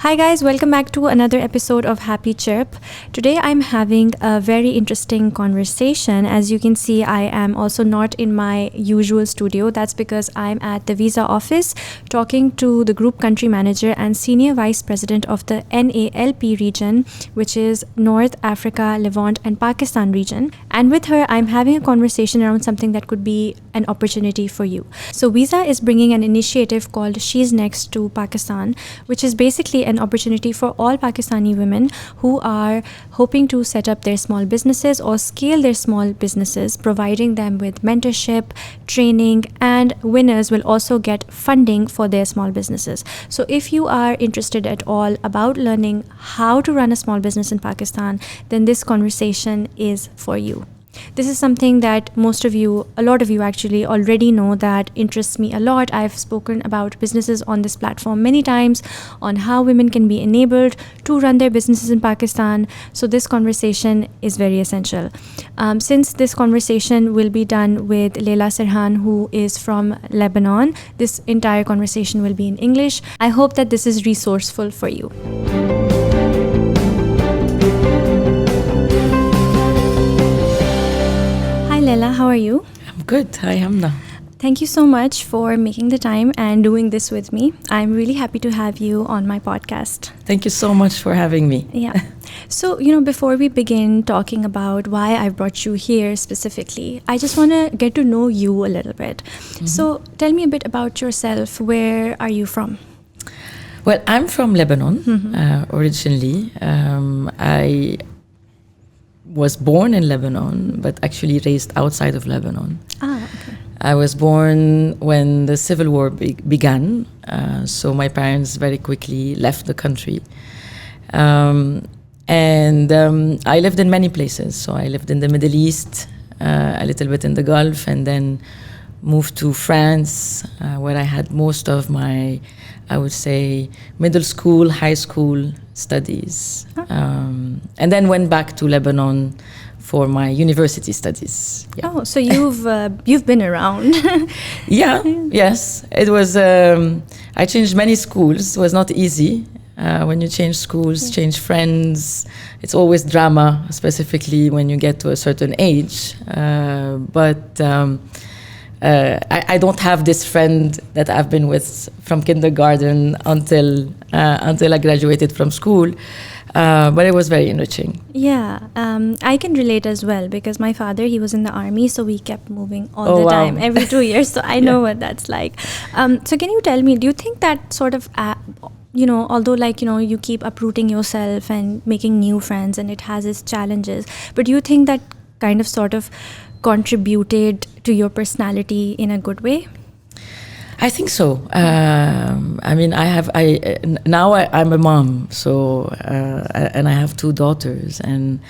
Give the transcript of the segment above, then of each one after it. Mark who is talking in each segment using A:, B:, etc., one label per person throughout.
A: Hi guys, welcome back to another episode of Happy Chirp. Today I'm having a very interesting conversation. As you can see, I am also not in my usual studio. That's because I'm at the visa office talking to the group country manager and senior vice president of the NALP region, which is North Africa, Levant and Pakistan region. And with her, I'm having a conversation around something that could be an opportunity for you. So Visa is bringing an initiative called She's Next to Pakistan, which is basically an opportunity for all Pakistani women who are hoping to set up their small businesses or scale their small businesses, providing them with mentorship, training, and winners will also get funding for their small businesses. So if you are interested at all about learning how to run a small business in Pakistan, then this conversation is for you. This is something that a lot of you actually already know that interests me a lot. I've spoken about businesses on this platform many times on how women can be enabled to run their businesses in Pakistan. So this conversation is very essential. Since this conversation will be done with Leila Serhan, who is from Lebanon, this entire conversation will be in English. I hope that this is resourceful for you. Leila, how are you?
B: I'm good. Hi, Hamna.
A: Thank you so much for making the time and doing this with me. I'm really happy to have you on my podcast.
B: Thank you so much for having me.
A: Yeah. So, before we begin talking about why I brought you here specifically, I just want to get to know you a little bit. Mm-hmm. So, tell me a bit about yourself. Where are you from?
B: Well, I'm from Lebanon, originally. I was born in Lebanon, but actually raised outside of Lebanon.
A: Okay.
B: I was born when the civil war began, so my parents very quickly left the country. I lived in many places. So I lived in the Middle East, a little bit in the Gulf, and then moved to France, where I had most of my, I would say, middle school, high school studies. And then went back to Lebanon for my university studies.
A: Yeah. Oh, so you've been around.
B: Yes. It was, I changed many schools. It was not easy. When you change schools, change friends, it's always drama, specifically when you get to a certain age. I don't have this friend that I've been with from kindergarten until I graduated from school. But it was very enriching.
A: Yeah, I can relate as well because my father, he was in the army, so we kept moving all the time, every 2 years. So I know what that's like. So can you tell me, do you think that sort of, although you keep uprooting yourself and making new friends and it has its challenges, but do you think that kind of sort of contributed to your personality in a good way?
B: I think so. I'm a mom, so and I have 2 daughters, and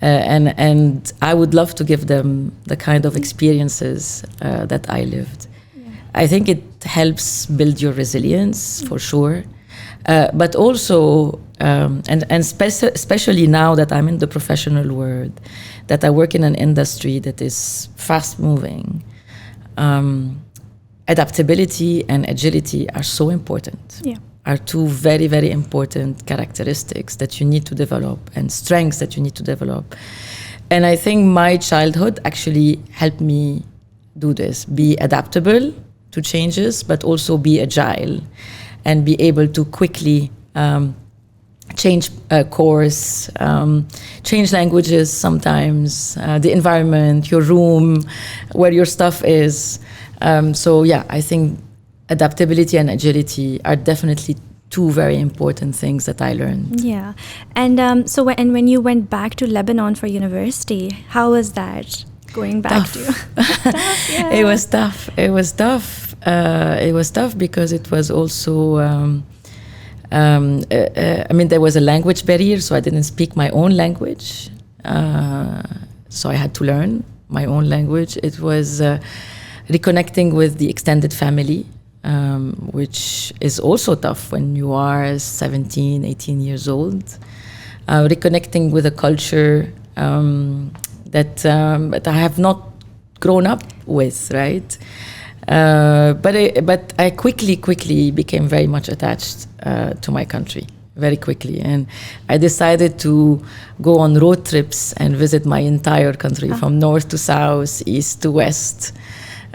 B: I would love to give them the kind of experiences that I lived. Yeah. I think it helps build your resilience for sure, but also especially now that I'm in the professional world, that I work in an industry that is fast moving. Adaptability and agility are so important. Yeah. Are 2 very, very important characteristics that you need to develop and strengths that you need to develop. And I think my childhood actually helped me do this, be adaptable to changes, but also be agile and be able to quickly change course, change languages sometimes, the environment, your room, where your stuff is. I think adaptability and agility are definitely 2 very important things that I learned.
A: Yeah. And when you went back to Lebanon for university, how was that going back to?
B: Yeah. It was tough. It was tough because it was also, there was a language barrier, so I didn't speak my own language. So I had to learn my own language. It was reconnecting with the extended family, which is also tough when you are 17, 18 years old. Reconnecting with a culture that I have not grown up with, right? But I quickly became very much attached to my country. very quickly. And I decided to go on road trips and visit my entire country from north to south, east to west.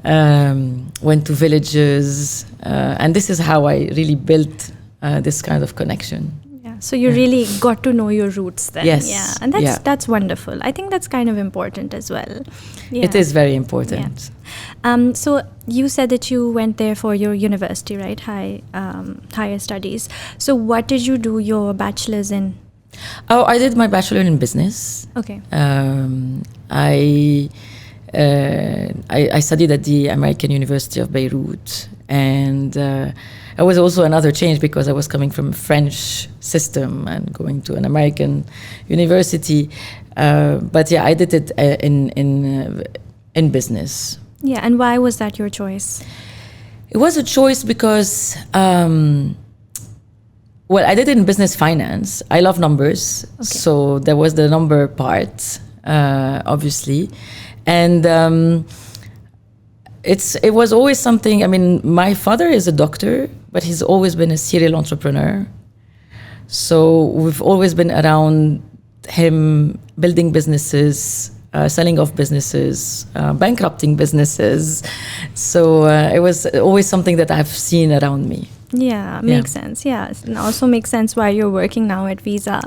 B: Went to villages. And this is how I really built this kind of connection.
A: So you really got to know your roots then.
B: Yes.
A: Yeah. And that's wonderful. I think that's kind of important as well. Yeah.
B: It is very important.
A: Yeah. So you said that you went there for your university, right? Higher studies. So what did you do your bachelor's in?
B: Oh, I did my bachelor in business.
A: Okay.
B: I studied at the American University of Beirut, and it was also another change because I was coming from a French system and going to an American university. But yeah, I did it in business.
A: Yeah, and why was that your choice?
B: It was a choice because, I did it in business finance. I love numbers, so there was the number part, obviously, and it was always something. I mean, my father is a doctor, but he's always been a serial entrepreneur. So we've always been around him building businesses, selling off businesses, bankrupting businesses. So it was always something that I've seen around me.
A: Yeah, makes sense. Yeah, and also makes sense why you're working now at Visa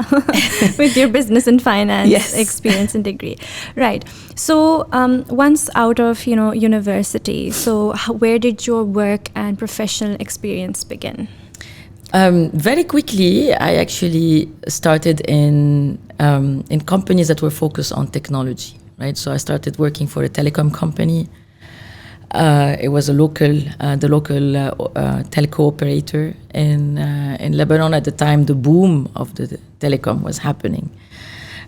A: with your business and finance experience and degree. Right. So once out of university, so where did your work and professional experience begin?
B: Very quickly, I actually started in companies that were focused on technology. Right. So I started working for a telecom company. It was the local telco operator in Lebanon. At the time, the boom of the telecom was happening.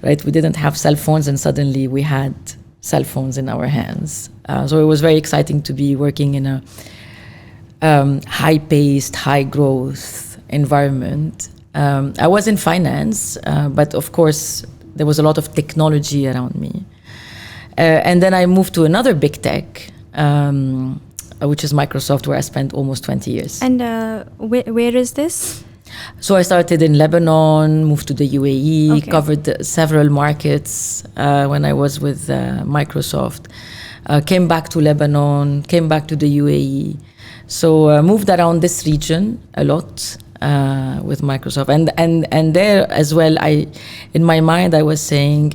B: Right, we didn't have cell phones, and suddenly we had cell phones in our hands. So it was very exciting to be working in a high-paced, high-growth environment. I was in finance, but of course there was a lot of technology around me. And then I moved to another big tech. Which is Microsoft, where I spent almost 20 years.
A: And where is this?
B: So I started in Lebanon, moved to the UAE, covered several markets when I was with Microsoft. Came back to Lebanon, came back to the UAE. So moved around this region a lot with Microsoft. And there as well, in my mind, I was saying,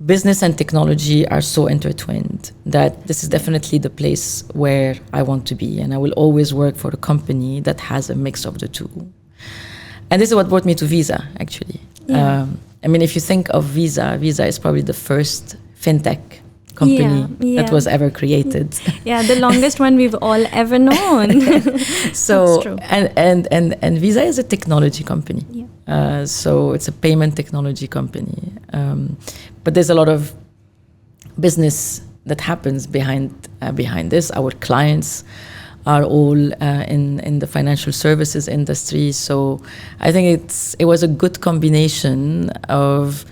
B: business and technology are so intertwined that this is definitely the place where I want to be. And I will always work for a company that has a mix of the two. And this is what brought me to Visa, actually. Yeah. I mean, if you think of Visa is probably the first fintech company that was ever created.
A: Yeah, the longest one we've all ever known.
B: So, that's true. And Visa is a technology company. Yeah. So it's a payment technology company. But there's a lot of business that happens behind this. Our clients are all in the financial services industry. So I think it was a good combination of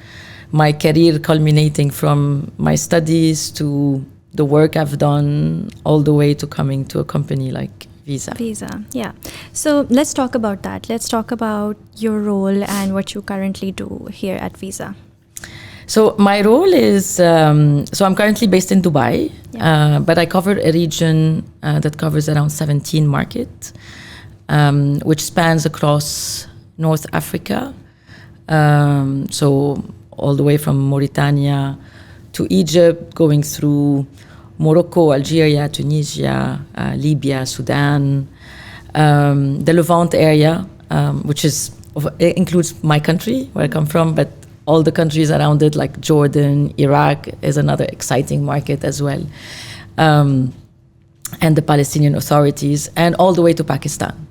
B: my career culminating from my studies to the work I've done all the way to coming to a company like Visa.
A: Yeah. So let's talk about that. Let's talk about your role and what you currently do here at Visa.
B: So my role is, so I'm currently based in Dubai, but I cover a region that covers around 17 markets, which spans across North Africa. So all the way from Mauritania to Egypt, going through Morocco, Algeria, Tunisia, Libya, Sudan, the Levant area, which includes my country, where I come from, but all the countries around it, like Jordan, Iraq, is another exciting market as well. And the Palestinian authorities, and all the way to Pakistan,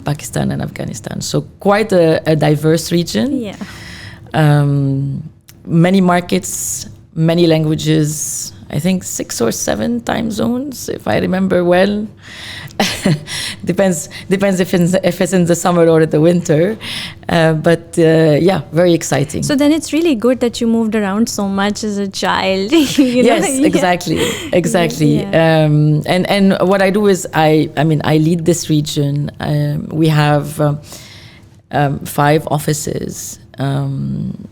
B: Pakistan and Afghanistan. So quite a diverse region.
A: Yeah.
B: Many markets, many languages, I think 6 or 7 time zones, if I remember well. Depends if it's in the summer or the winter. But very exciting.
A: So then it's really good that you moved around so much as a child.
B: Yes, exactly. Yeah. And what I do is I lead this region. We have 5 offices, one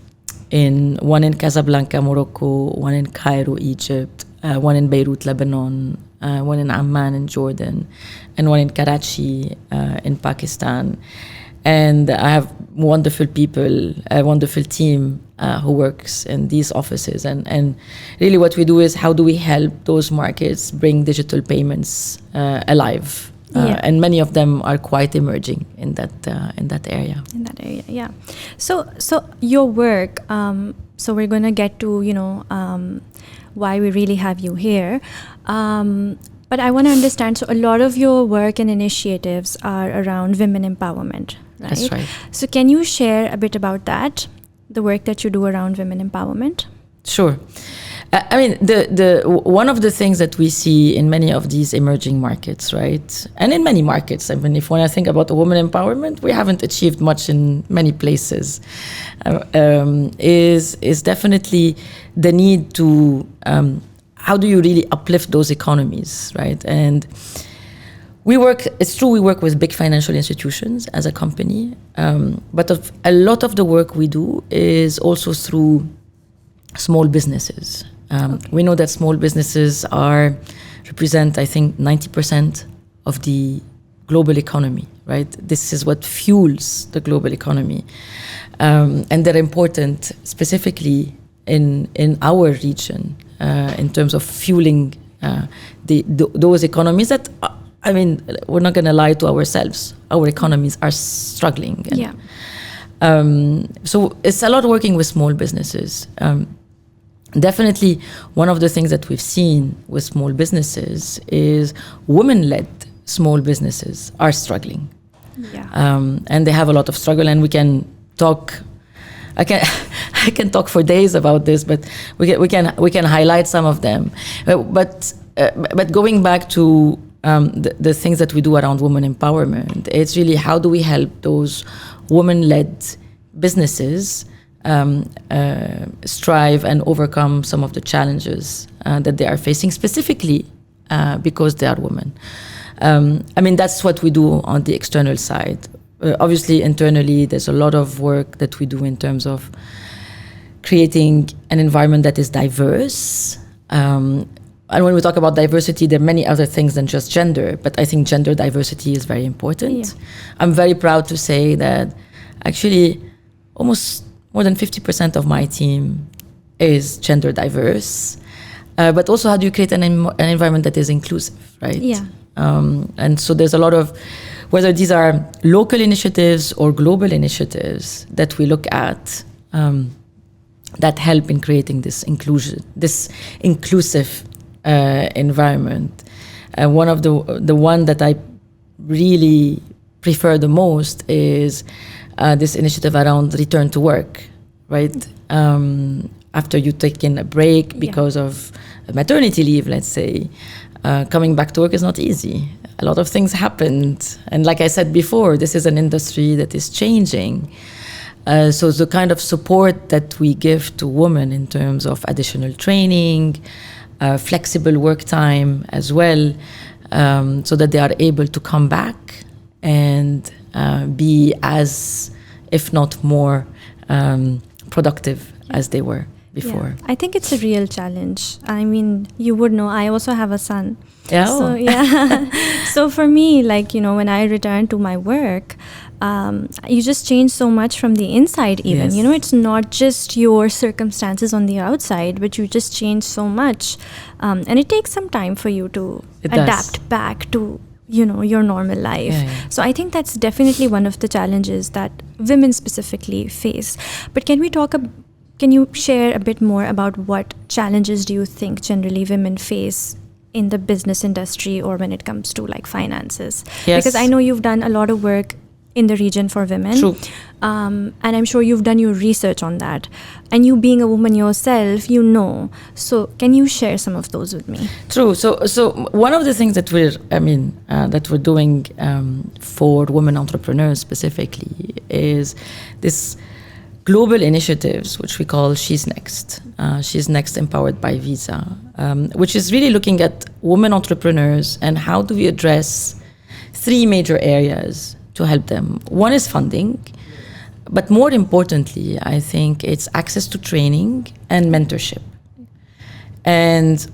B: in Casablanca, Morocco, one in Cairo, Egypt, one in Beirut, Lebanon, one in Amman in Jordan, and one in Karachi in Pakistan. And I have wonderful people, a wonderful team who works in these offices. And really what we do is how do we help those markets bring digital payments alive? And many of them are quite emerging in that area.
A: In that area, yeah. So your work. So we're gonna get to why we really have you here. But I want to understand. So a lot of your work and initiatives are around women empowerment, right?
B: That's right.
A: So can you share a bit about that, the work that you do around women empowerment?
B: Sure. I mean, the one of the things that we see in many of these emerging markets, right, and in many markets, I mean, when I think about women empowerment, we haven't achieved much in many places, is definitely the need to, how do you really uplift those economies, right? And it's true, we work with big financial institutions as a company, but a lot of the work we do is also through small businesses. We know that small businesses represent, I think, 90% of the global economy, right? This is what fuels the global economy. And they're important specifically in our region in terms of fueling those economies that, I mean, we're not going to lie to ourselves. Our economies are struggling. So it's a lot working with small businesses. Definitely, one of the things that we've seen with small businesses is women-led small businesses are struggling. And they have a lot of struggle, and we can talk. I can talk for days about this, but we can highlight some of them. But going back to the things that we do around women empowerment, it's really how do we help those women-led businesses strive and overcome some of the challenges that they are facing, specifically because they are women. I mean, that's what we do on the external side. Obviously, internally, there's a lot of work that we do in terms of creating an environment that is diverse. And when we talk about diversity, there are many other things than just gender, but I think gender diversity is very important. I'm very proud to say that actually almost more than 50% of my team is gender diverse. But also, how do you create an environment that is inclusive, right? And so there's a lot of, whether these are local initiatives or global initiatives that we look at that help in creating this inclusive environment. One of the one that I really prefer the most is this initiative around return to work, right? After you take in a break because of maternity leave, let's say, coming back to work is not easy. A lot of things happened. And like I said before, this is an industry that is changing. So the kind of support that we give to women in terms of additional training, flexible work time as well, so that they are able to come back and be as, if not more, productive as they were before.
A: I think it's a real challenge. I mean, you would know, I also have a son.
B: So
A: so for me, like, when I return to my work, you just change so much from the inside even. It's not just your circumstances on the outside, but you just change so much. And it takes some time for you to adapt back to your normal life. So I think that's definitely one of the challenges that women specifically face. But can you share a bit more about what challenges do you think generally women face in the business industry or when it comes to like finances? Because I know you've done a lot of work in the region for women.
B: True.
A: And I'm sure you've done your research on that. And you being a woman yourself, So can you share some of those with me?
B: True. So one of the things that we're doing for women entrepreneurs specifically is this global initiatives, which we call She's Next. She's Next Empowered by Visa, which is really looking at women entrepreneurs and how do we address 3 major areas to help them. One is funding. but more importantly, I think it's access to training and mentorship. And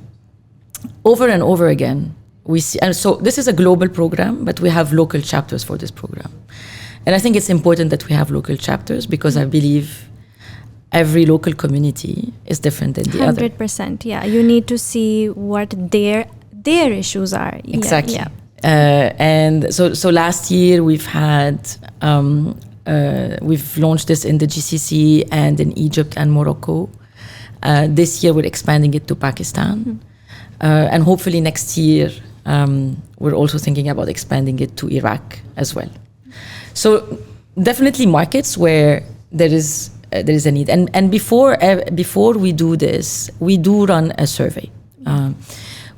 B: over again, we see, and so this is a global program, but we have local chapters for this program. And I think it's important that we have local chapters because I believe every local community is different than the
A: 100%,
B: other.
A: 100%, yeah. You need to see what their issues are.
B: Exactly.
A: Yeah.
B: And so last year we've had, we've launched this in the GCC and in Egypt and Morocco. This year we're expanding it to Pakistan. And hopefully next year we're also thinking about expanding it to Iraq as well. So definitely markets where there is a need. And before we do this, we do run a survey.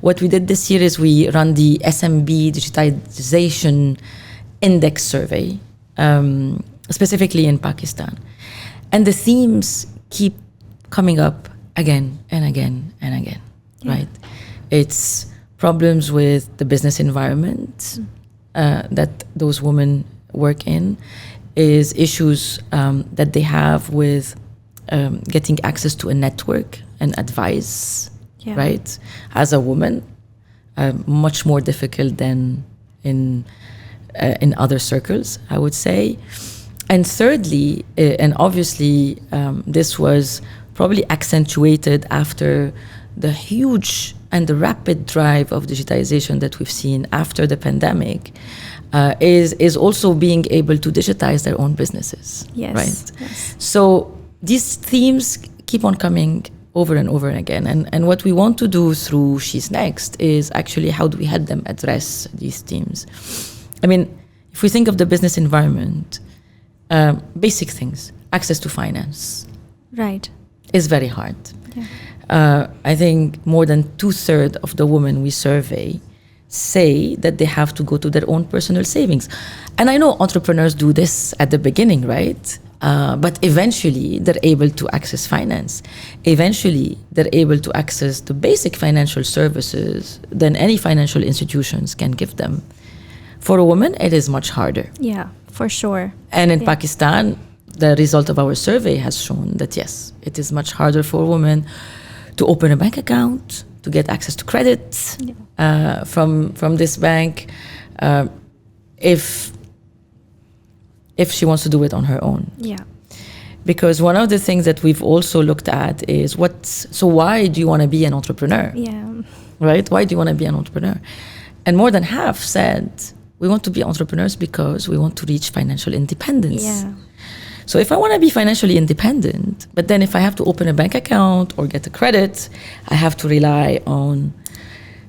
B: What we did this year is we run the SMB Digitization Index survey, specifically in Pakistan. And the themes keep coming up again and again and again, right? It's problems with the business environment that those women work in, is issues that they have with getting access to a network and advice, right? As a woman, much more difficult than in other circles, I would say. And thirdly, and obviously this was probably accentuated after the huge and the rapid drive of digitization that we've seen after the pandemic, is also being able to digitize their own businesses, right? Yes. So these themes keep on coming over and over again. And what we want to do through She's Next is actually how do we help them address these themes? I mean, if we think of the business environment, basic things, access to finance,
A: right,
B: is very hard. I think more than 2/3 of the women we survey say that they have to go to their own personal savings. And I know entrepreneurs do this at the beginning, right? But eventually they're able to access finance. Eventually they're able to access the basic financial services than any financial institutions can give them. For a woman, it is much harder.
A: Yeah, for sure.
B: And in Pakistan, the result of our survey has shown that yes, it is much harder for women to open a bank account, to get access to credit from this bank, if she wants to do it on her own.
A: Yeah.
B: Because one of the things that we've also looked at is why do you want to be an entrepreneur?
A: Yeah.
B: Right? Why do you want to be an entrepreneur? And more than half said, we want to be entrepreneurs because we want to reach financial independence.
A: Yeah.
B: So if I want to be financially independent, but then if I have to open a bank account or get a credit, I have to rely on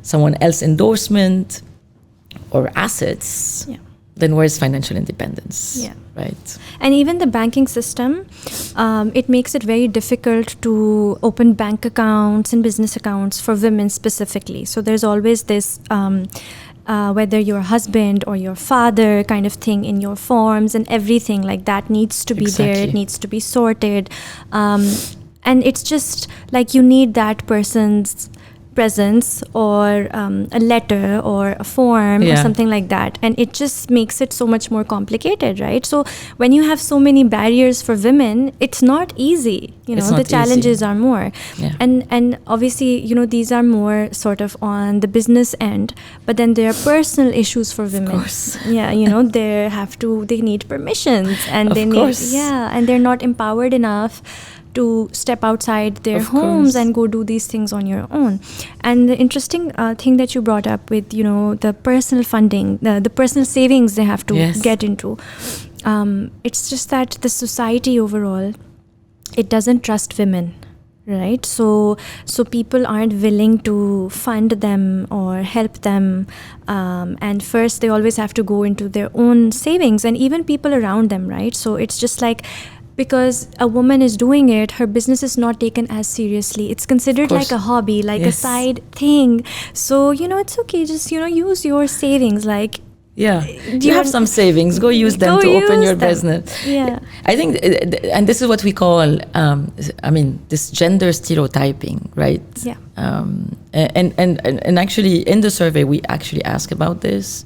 B: someone else's endorsement or assets, then where's financial independence?
A: Yeah.
B: Right.
A: And even the banking system, it makes it very difficult to open bank accounts and business accounts for women specifically. So there's always this whether your husband or your father kind of thing in your forms and everything like that needs to be there. It needs to be sorted. And it's just like you need that person's presence or a letter or a form or something like that, and it just makes it so much more complicated, right? So when you have so many barriers for women, it's not easy, the challenges are more. And obviously these are more sort of on the business end, but then there are personal issues for women.
B: Of course.
A: They need permissions, and and they're not empowered enough to step outside their homes and go do these things on your own. And the interesting thing that you brought up with, the personal funding, the personal savings they have to get into. It's just that the society overall, it doesn't trust women, right? So people aren't willing to fund them or help them. And first, they always have to go into their own savings and even people around them, right? So it's just like, because a woman is doing it, her business is not taken as seriously. It's considered like a hobby, like a side thing. So, it's okay. Just, use your savings. Like, you have some savings. Go use them to open your business. Yeah. I think, and this is what we call, this gender stereotyping, right? Yeah.
B: And actually, in the survey, we actually ask about this.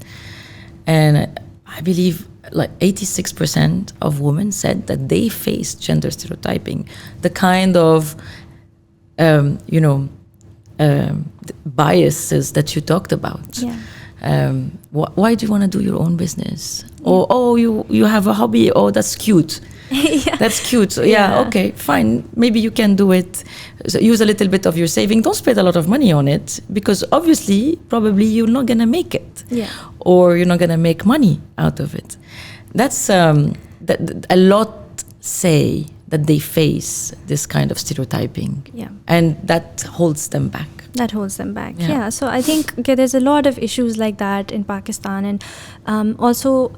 B: And I believe like 86% of women said that they face gender stereotyping, the kind of biases that you talked about. Why do you want to do your own business? Or, oh, you have a hobby. Oh, that's cute. That's cute. So, okay, fine. Maybe you can do it. So use a little bit of your saving. Don't spend a lot of money on it, because obviously, probably you're not going to make it. Or you're not going to make money out of it. That's that a lot say that they face this kind of stereotyping. And that holds them back.
A: So I think there's a lot of issues like that in Pakistan. And also,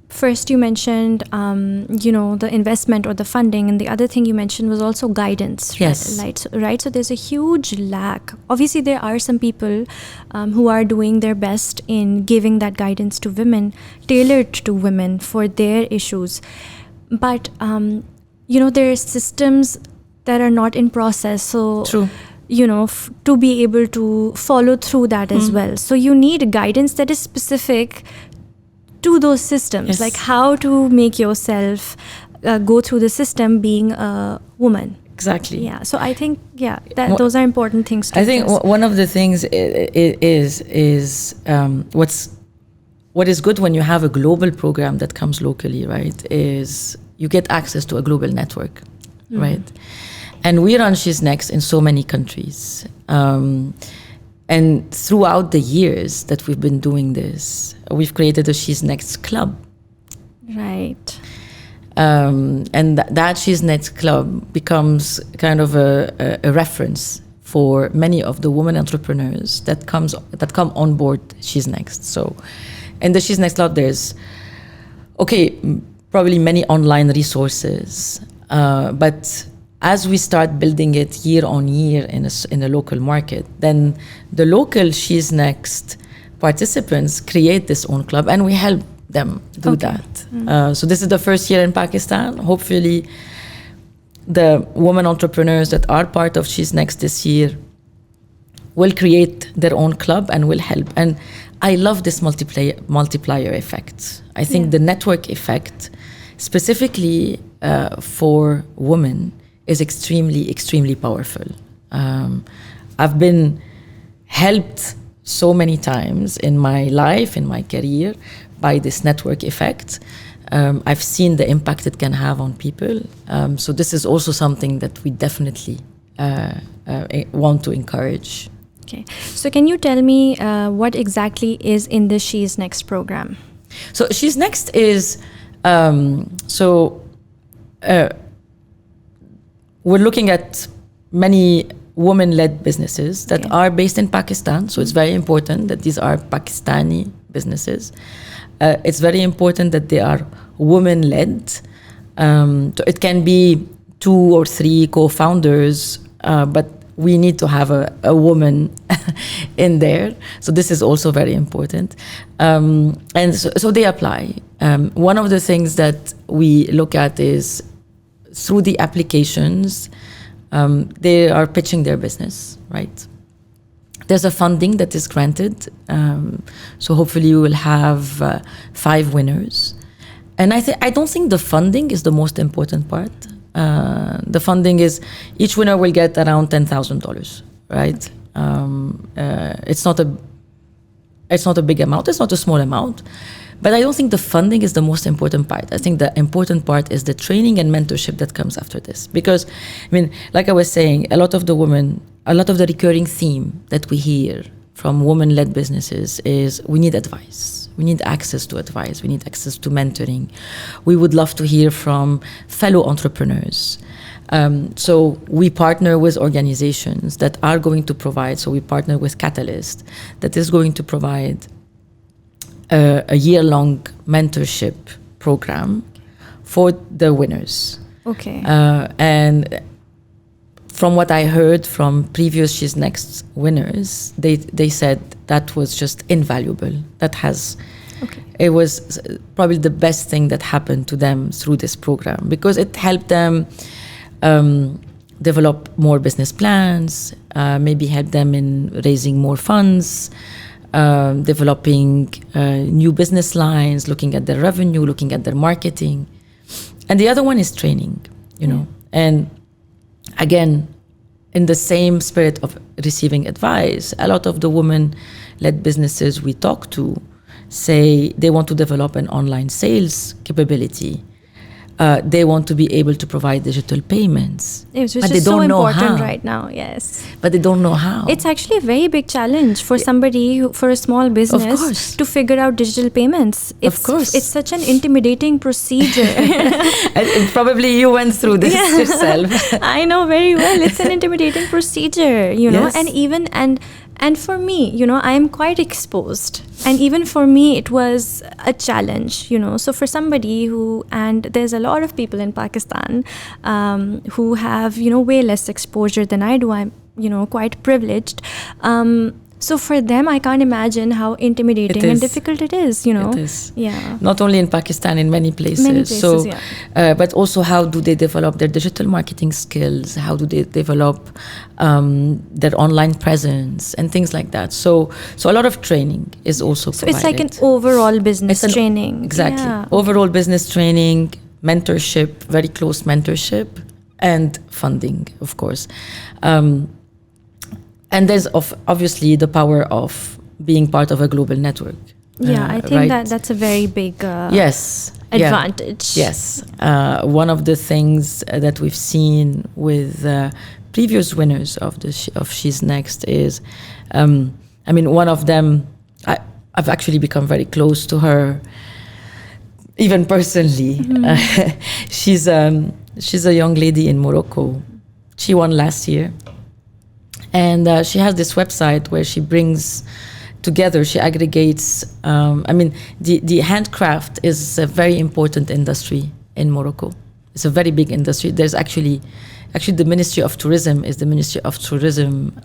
A: first you mentioned, the investment or the funding. And the other thing you mentioned was also guidance.
B: Yes.
A: Right? So there's a huge lack. Obviously, there are some people who are doing their best in giving that guidance to women, tailored to women for their issues. But, there are systems that are not in process. So,
B: true.
A: To be able to follow through that as well. So you need guidance that is specific to those systems, like how to make yourself go through the system being a woman.
B: Exactly.
A: So I think, those are important things to
B: I think one of the things is what is good when you have a global program that comes locally, right, is you get access to a global network, right? And we run She's Next in so many countries. And throughout the years that we've been doing this, we've created a She's Next club.
A: Right.
B: And that She's Next club becomes kind of a reference for many of the women entrepreneurs that come on board She's Next. So in the She's Next club, there's, probably many online resources, but as we start building it year on year in a local market, then the local She's Next participants create this own club, and we help them do that. So this is the first year in Pakistan. Hopefully, the women entrepreneurs that are part of She's Next this year will create their own club and will help. And I love this multiplier effect. I think the network effect, specifically for women, is extremely, extremely powerful. I've been helped so many times in my life, in my career, by this network effect. I've seen the impact it can have on people. So this is also something that we definitely want to encourage.
A: Okay. So can you tell me what exactly is in the She's Next program?
B: So She's Next is, we're looking at many women-led businesses that are based in Pakistan. So it's very important that these are Pakistani businesses. It's very important that they are women-led. So it can be 2 or 3 co-founders, but we need to have a woman in there. So this is also very important. And so they apply. One of the things that we look at is through the applications, they are pitching their business, right? There's a funding that is granted. So hopefully you will have 5 winners. And I don't think the funding is the most important part. The funding is, each winner will get around $10,000, right? It's not a big amount. It's not a small amount. But I don't think the funding is the most important part. I think the important part is the training and mentorship that comes after this. Because, like I was saying, a lot of the recurring theme that we hear from women-led businesses is we need advice. We need access to advice. We need access to mentoring. We would love to hear from fellow entrepreneurs. So we partner with organizations that are going to provide, so we partner with Catalyst, that is going to provide a year-long mentorship program for the winners.
A: Okay.
B: And from what I heard from previous She's Next winners, they said that was just invaluable. It was probably the best thing that happened to them through this program, because it helped them develop more business plans, maybe help them in raising more funds, developing new business lines, looking at their revenue, looking at their marketing. And the other one is training, you know. And again, in the same spirit of receiving advice, a lot of the women-led businesses we talk to say they want to develop an online sales capability. They want to be able to provide digital payments.
A: Which
B: but
A: is
B: they don't
A: so
B: know
A: important
B: how.
A: right now, yes.
B: But they don't know how.
A: It's actually a very big challenge for somebody, for a small business, to figure out digital payments.
B: Of course.
A: It's such an intimidating procedure.
B: And probably you went through this yourself.
A: I know very well. It's an intimidating procedure, you know.
B: Yes.
A: And for me, you know, I'm quite exposed. And even for me, it was a challenge, you know. So for somebody and there's a lot of people in Pakistan who have, you know, way less exposure than I do. I'm, you know, quite privileged. So for them, I can't imagine how intimidating and difficult it is, you know.
B: It is.
A: Yeah.
B: Not only in Pakistan, in many places. But also how do they develop their digital marketing skills? How do they develop their online presence and things like that? So a lot of training is also provided.
A: So it's like an overall business training.
B: Exactly.
A: Yeah.
B: Overall business training, mentorship, very close mentorship, and funding, of course. And there's obviously the power of being part of a global network.
A: Yeah, I think that's a very big advantage.
B: Yes. One of the things that we've seen with previous winners of She's Next is, one of them, I've actually become very close to her, even personally. Mm-hmm. She's a young lady in Morocco. She won last year. And she has this website where she brings together, she aggregates, the handcraft is a very important industry in Morocco. It's a very big industry. There's actually the Ministry of Tourism is the Ministry of Tourism,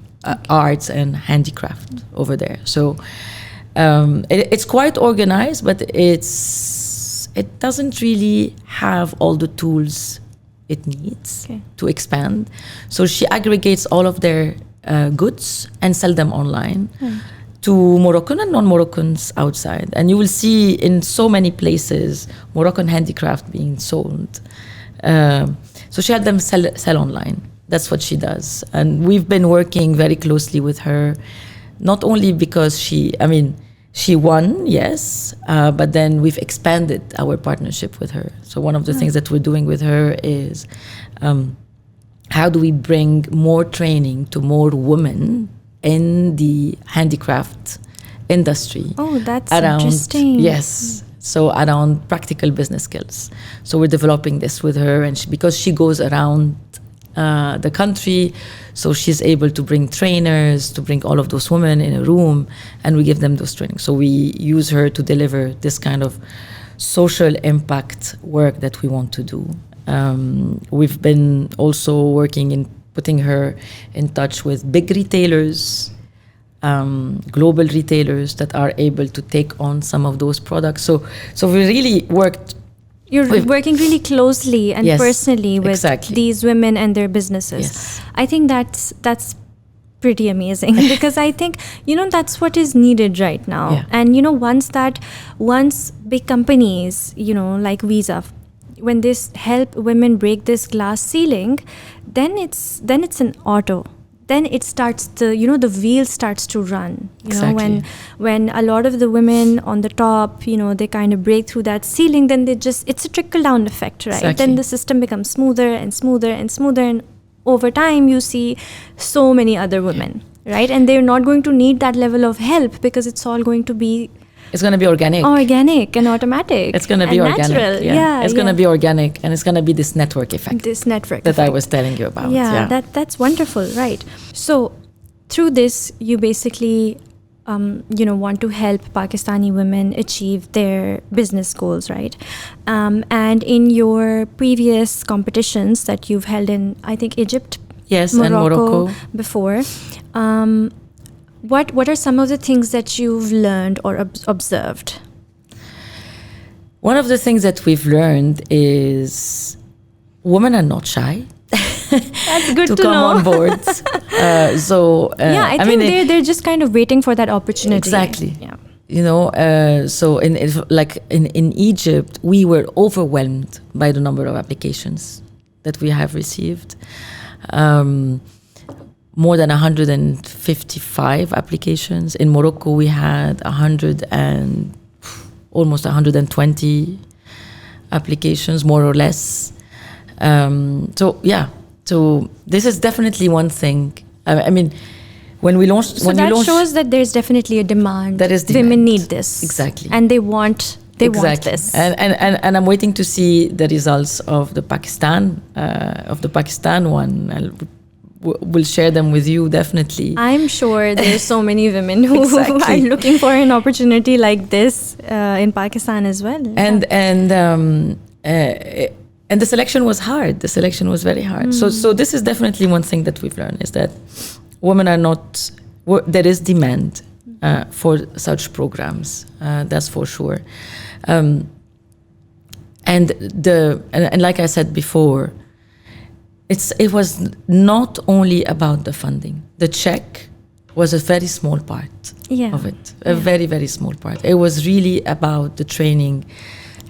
B: Arts and Handicraft over there. So it's quite organized, but it doesn't really have all the tools it needs to expand. So she aggregates all of their goods and sell them online to Moroccan and non-Moroccans outside. And you will see in so many places Moroccan handicraft being sold. So she had them sell online. That's what she does. And we've been working very closely with her, not only because she won, yes, but then we've expanded our partnership with her. So one of the things that we're doing with her is how do we bring more training to more women in the handicraft industry?
A: Oh, that's interesting.
B: Yes. So around practical business skills. So we're developing this with her, and because she goes around the country, so she's able to bring trainers, to bring all of those women in a room, and we give them those trainings. So we use her to deliver this kind of social impact work that we want to do. We've been also working in putting her in touch with big retailers, global retailers that are able to take on some of those products. So we really worked.
A: You're working really closely and personally with these women and their businesses.
B: Yes.
A: I think that's pretty amazing because I think, that's what is needed right now.
B: Yeah.
A: And, once big companies, like Visa, when this help women break this glass ceiling, then it's an auto. Then it starts the wheel starts to run. When a lot of the women on the top, they kind of break through that ceiling, then it's a trickle down effect, right?
B: Exactly.
A: Then the system becomes smoother and smoother and smoother, and over time you see so many other women, right? And they're not going to need that level of help because it's all going to be organic and automatic.
B: It's going to be organic.
A: Natural.
B: It's going to be organic, and it's going to be this network effect. that I was telling you about.
A: That's wonderful, right? So through this, you basically want to help Pakistani women achieve their business goals, right? And in your previous competitions that you've held in, I think, Egypt, Morocco before, What are some of the things that you've learned or observed?
B: One of the things that we've learned is women are not shy.
A: That's good to
B: come
A: know.
B: on board.
A: I think they're just kind of waiting for that opportunity.
B: Exactly.
A: Yeah.
B: You know, so in Egypt, we were overwhelmed by the number of applications that we have received. More than 155 applications. In Morocco, we had almost 120 applications, more or less. So this is definitely one thing. I mean, when we launched,
A: shows that there's definitely a demand.
B: That is demand.
A: Women need this.
B: Exactly.
A: And they want this.
B: And I'm waiting to see the results of the Pakistan one. We'll share them with you, definitely.
A: I'm sure there's so many women who are looking for an opportunity like this in Pakistan as well.
B: And the selection was hard. The selection was very hard. So this is definitely one thing that we've learned, is that women are not. There is demand for such programs. That's for sure. And like I said before, it was not only about the funding. The check was a very small part of it. A very, very small part. It was really about the training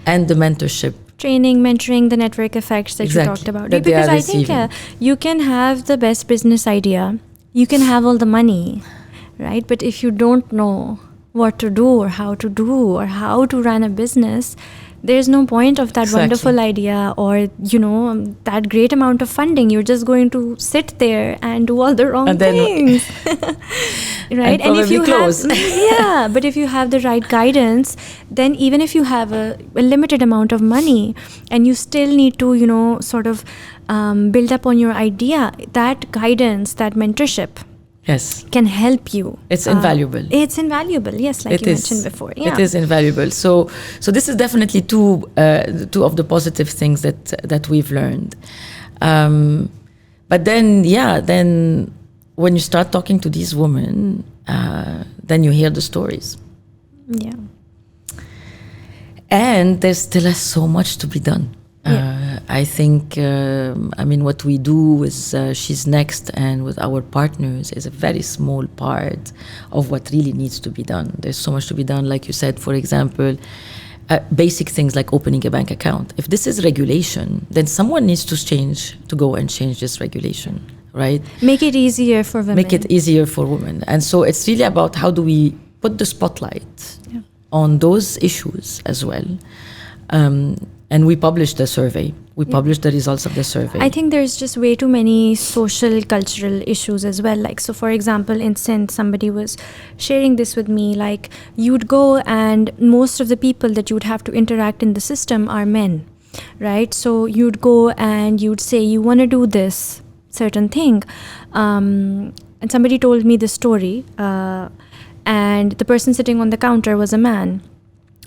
B: and the mentorship.
A: Training, mentoring, the network effects that you talked about.
B: That
A: because I think you can have the best business idea, you can have all the money, right? But if you don't know what to do or how to run a business, there's no point of that wonderful idea or, that great amount of funding. You're just going to sit there and do all the wrong things. Right?
B: And if you
A: but if you have the right guidance, then even if you have a limited amount of money and you still need to, sort of build up on your idea, that guidance, that mentorship, can help you.
B: It's invaluable.
A: It's invaluable, yes, like you mentioned before. Yeah.
B: It is invaluable. So this is definitely two of the positive things that we've learned. But then when you start talking to these women, then you hear the stories.
A: Yeah.
B: And there still is so much to be done. I think, what we do with She's Next and with our partners is a very small part of what really needs to be done. There's so much to be done. Like you said, for example, basic things like opening a bank account. If this is regulation, then someone needs to go and change this regulation, right?
A: Make it easier for women.
B: And so it's really about how do we put the spotlight on those issues as well. And we published the survey. We published the results of the survey.
A: I think there's just way too many social, cultural issues as well. Like, so for example, in Sindh, somebody was sharing this with me, like you'd go and most of the people that you would have to interact in the system are men, right? So you'd go and you'd say, you want to do this certain thing. And somebody told me this story, and the person sitting on the counter was a man.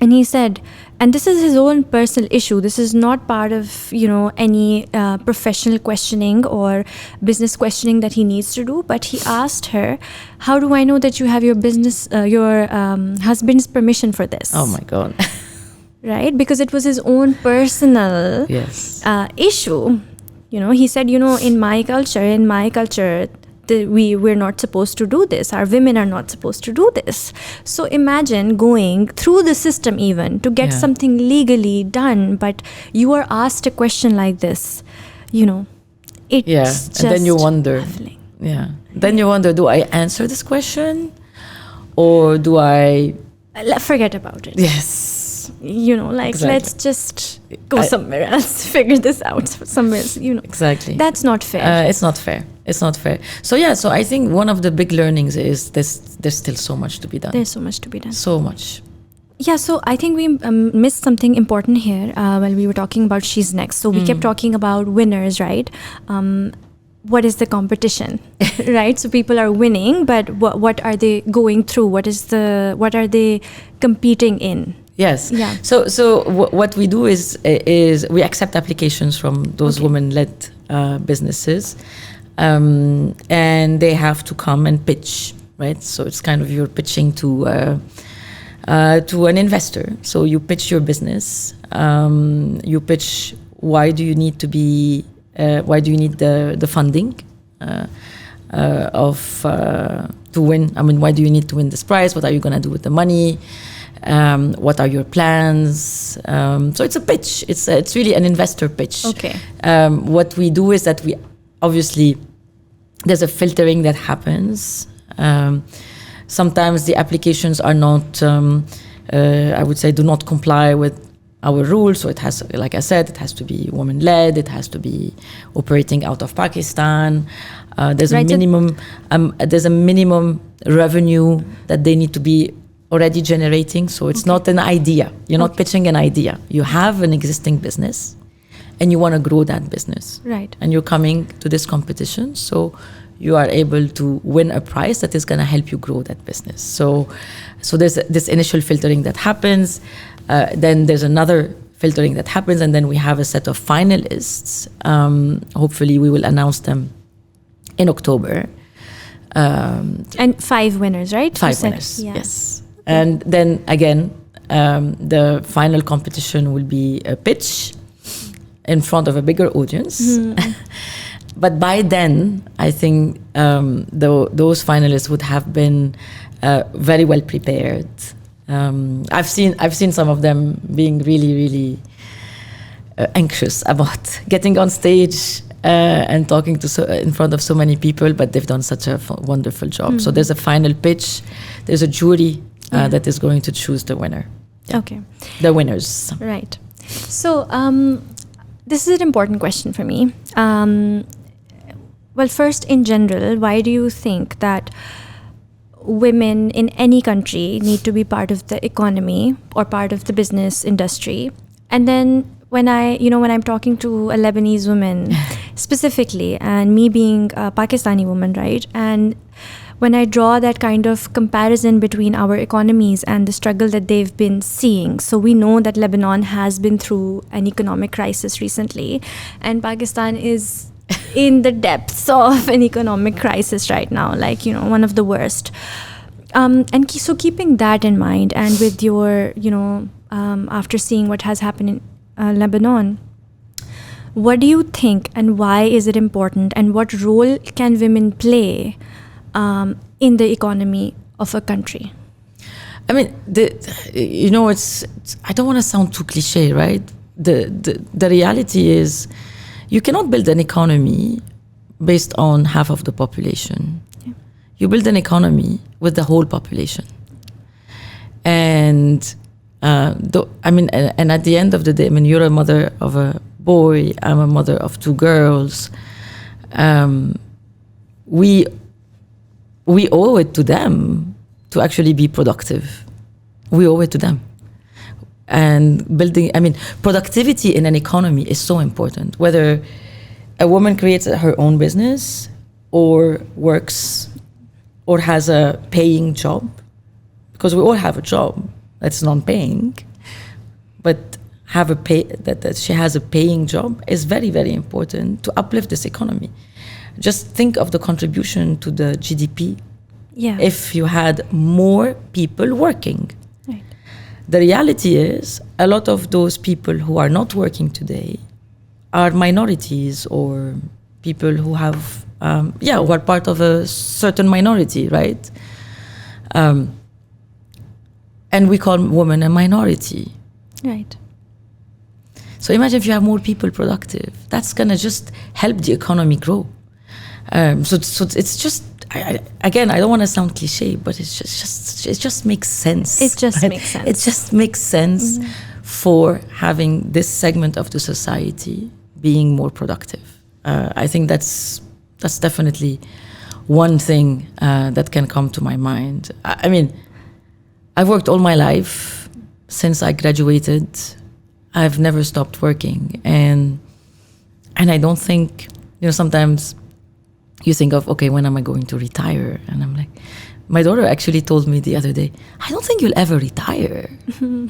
A: And he said, and this is his own personal issue. This is not part of, any professional questioning or business questioning that he needs to do. But he asked her, how do I know that you have your husband's permission for this?
B: Oh, my God.
A: Right? Because it was his own personal issue. He said, in my culture, we're not supposed to do this. Our women are not supposed to do this. So imagine going through the system even to get something legally done, but you are asked a question like this, it's just
B: and then you wonder,
A: baffling.
B: Then you wonder, do I answer this question or do I
A: forget about it?
B: Yes.
A: Let's just go somewhere else, figure this out somewhere else,
B: Exactly.
A: That's not fair.
B: It's not fair. So I think one of the big learnings is there's still so much to be done.
A: There's so much to be done.
B: So much.
A: Yeah, so I think we missed something important here while we were talking about She's Next. So we kept talking about winners, right? What is the competition, right? So people are winning, but what are they going through? What are they competing in?
B: Yes.
A: Yeah.
B: So what we do is we accept applications from those women-led businesses, and they have to come and pitch, right? So it's kind of you're pitching to an investor. So you pitch your business. You pitch why do you need to be Why do you need the funding to win? I mean, why do you need to win this prize? What are you going to do with the money? What are your plans? So it's a pitch. It's really an investor pitch.
A: Okay.
B: What we do is that we obviously there's a filtering that happens. Sometimes the applications are not, I would say, do not comply with our rules. So it has, like I said, it has to be woman-led. It has to be operating out of Pakistan. There's a minimum revenue that they need to be already generating. So it's not an idea. You're not pitching an idea. You have an existing business, and you want to grow that business.
A: Right.
B: And you're coming to this competition, so you are able to win a prize that is going to help you grow that business. So there's this initial filtering that happens. Then there's another filtering that happens, and then we have a set of finalists. Hopefully, we will announce them in October.
A: And 5 winners, right?
B: 5 winners, yes. And then again, the final competition will be a pitch in front of a bigger audience. But by then, I think those finalists would have been very well prepared. I've seen some of them being really, really anxious about getting on stage and talking in front of so many people, but they've done such a wonderful job. So there's a final pitch. There's a jury that is going to choose the winner.
A: Yeah. Okay.
B: The winners.
A: Right. So this is an important question for me. Well, first, in general, why do you think that women in any country need to be part of the economy or part of the business industry? And then when I'm talking to a Lebanese woman specifically, and me being a Pakistani woman, right? And when I draw that kind of comparison between our economies and the struggle that they've been seeing, so we know that Lebanon has been through an economic crisis recently, and Pakistan is in the depths of an economic crisis right now, like, one of the worst. And so keeping that in mind, and with your, after seeing what has happened in Lebanon, what do you think, and why is it important, and what role can women play in the economy of a country?
B: I mean, it's I don't want to sound too cliche, right? The reality is, you cannot build an economy based on half of the population. Yeah. You build an economy with the whole population. And and at the end of the day, you're a mother of a boy, I'm a mother of 2 girls. We owe it to them to actually be productive. We owe it to them. And productivity in an economy is so important. Whether a woman creates her own business or works or has a paying job, because we all have a job that's non-paying, but that she has a paying job is very, very important to uplift this economy. Just think of the contribution to the GDP if you had more people working. Right. The reality is, a lot of those people who are not working today are minorities or people who have, who are part of a certain minority, right? And we call women a minority.
A: Right.
B: So imagine if you have more people productive. That's going to just help the economy grow. So it's just, I don't want to sound cliche, but it just makes sense.
A: It just makes sense.
B: It just makes sense for having this segment of the society being more productive. I think that's definitely one thing that can come to my mind. I've worked all my life since I graduated. I've never stopped working, and I don't think, sometimes you think of, okay, when am I going to retire? And I'm like, my daughter actually told me the other day, I don't think you'll ever retire. She